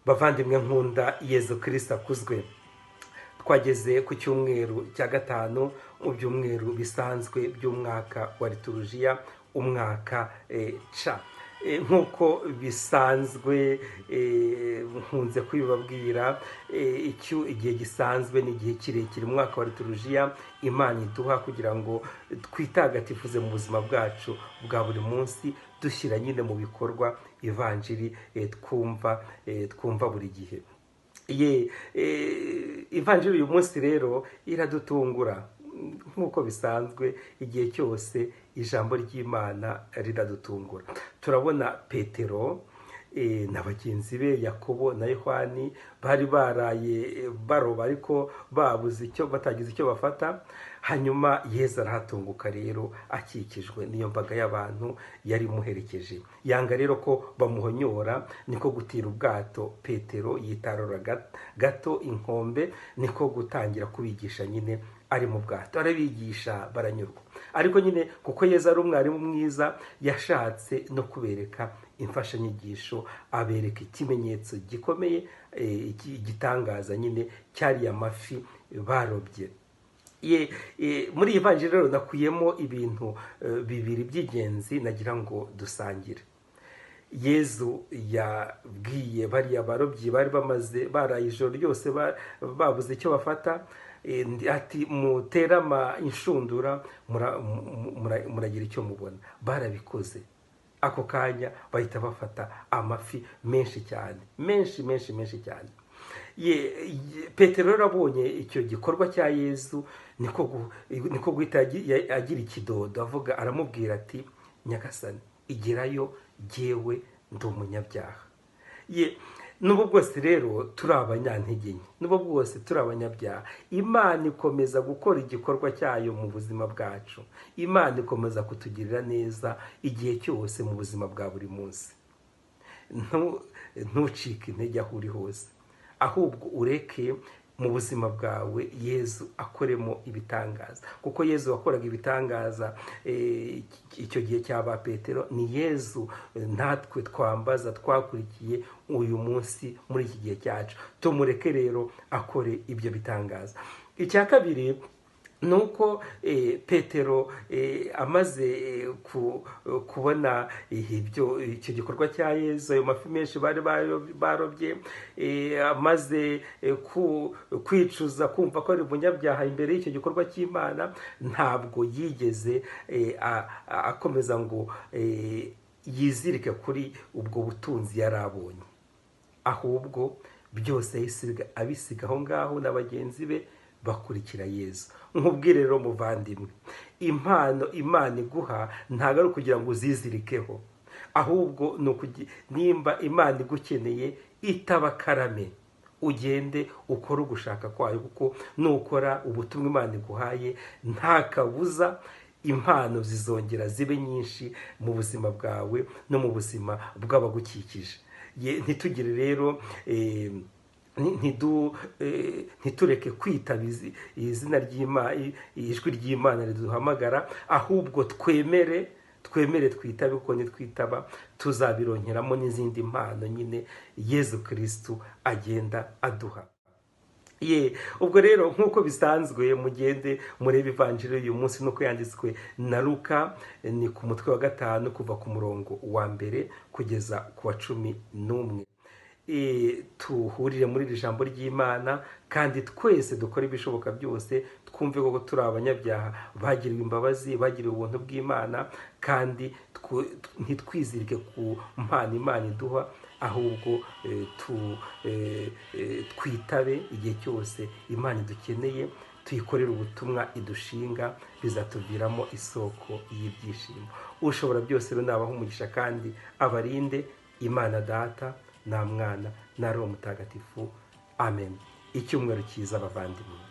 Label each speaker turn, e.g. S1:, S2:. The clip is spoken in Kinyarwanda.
S1: bavandimwe nkunda Yezu Kristo akuzwe. Twageze ku cyumweru cya gatanu mu byumweru bisanzwe by'umwaka wa liturujia, umwaka ca. Nk'uko bisanzwe nkunze kubibabwira, igihe gisanzwe ni igihe kirekire umwaka wa liturujia Imana iduha kugira ngo twitagatifuze mu buzima bwacu bwa buri munsi, dushyira nyine mu bikorwa ivanjiri twumva buri gihe. Ivanjiri uyu munsi rero iradutungura nk'uko bisanzwe igihe cyose ijambo ry'Imana riradutungura. Turabona Petero na bagenzi be Yakobo na Yohani bari baraye baroba ariko batagize icyo bafata. Hanyuma Yezu arahatunguka rero akikijwe n'iyo mbaga y'abantu yari imuherekeje. Yanga rero ko bamuhonyora, niko gutira ubwato. Petero yitarura gato inkombe, niko gutangira kubigisha nyine ari mu bwato. Arabigisha baranyurwa, ariko nyine kuko Yezu ari umwarimu mwiza yashatse no kubereka imfashanyigisho, abereka ikimenyetso gikomeye gitangaza nyine cyari amafi barobye. Muri iyi vanjiri rero nakuyemo ibintu bibiri by'ingenzi nagira ngo dusangire. Yezu yabwiye bariya barobyi baraye ijoro ryose babuze icyo bafata, ati muterama inshundura muragira icyo mubona. Barabikoze. Ako kanya bahita bafata amafi menshi cyane, menshi cyane. Petero rero abonye icyo gikorwa cya Yezu niko guhita agira ikidodo, aramubwira ati, Nyagasani, igerayo, jyewe ndi umunyabyaha. N'ubwo bwose rero turi abanyantege nke, n'ubwo bwose turi abanyabyaha, Imana ikomeza gukora igikorwa cyayo mu buzima bwacu. Imana ikomeza kutugirira neza igihe cyose mu buzima bwa buri munsi. Ntucike intege aho uri hose, ahubwo ureke mu buzima bwawe Yezu akoremo ibitangaza. Kuko Yezu wakoraga ibitangaza icyo gihe cy'aba Petero, ni Yezu natwe twambaza twakurikiye uyu munsi muri iki gihe cyacu. Tumureke rero akore ibyo bitangaza. Icya kabiri nuko Petero amaze kubona icyo gikorwa cya Yezu, ayo mafi menshi bari barobye, amaze kwicuza, kumva ko ari umunyabyaha imbere y'icyo gikorwa cy'Imana, ntabwo yigeze akomeza ngo yizirike kuri ubwo butunzi yari abonye, ahubwo byose abisiga aho ngaho na bagenzi be bakurikira Yezu. Nkubwire rero muvandimwe, impano Imana iguha ntabwo ari ukugira ngo uzizirikeho, ahubwo nimba Imana igukeneye itaba karame, ugende ukore ugushaka kwayo. Kuko nukora ubutumwa Imana iguhaye, nta kabuza impano zizongera zibe nyinshi mu buzima bwawe no mu buzima bw'abagukikije. Ntitugire rero ntitureke kwitaba izina ry'Imana, ijwi ry'Imana riduhamagara, ahubwo twemere twitabe, kuko nitwitaba tuzabironkeramo n'izindi mpano nyine Yezu Kristo agenda aduha. Ubwo rero nk'uko bisanzwe mugende murebe ivanjiri uyu munsi nuko yanditswe na Luka, ni ku mutwe wa 5 kuva ku murongo wa 1 kugeza ku wa 11. Tuhurire muri iri jambo ry'Imana, kandi twese dukora ibishoboka byose twumve ko turi abanyabyaha bagiriwe imbabazi, bagiriwe ubuntu bw'Imana, kandi ntitwizirike ku mpano Imana iduha, ahubwo twitabe igihe cyose Imana idukeneye, tuyikorere ubutumwa idushinga, bizatuviramo isoko y'ibyishimo. Ushobora byose rero nabaho umugisha kandi abarinde. Imana Data na Mwana na Roho Mutagatifu. Amen. Icyumweru cyiza bavandimwe.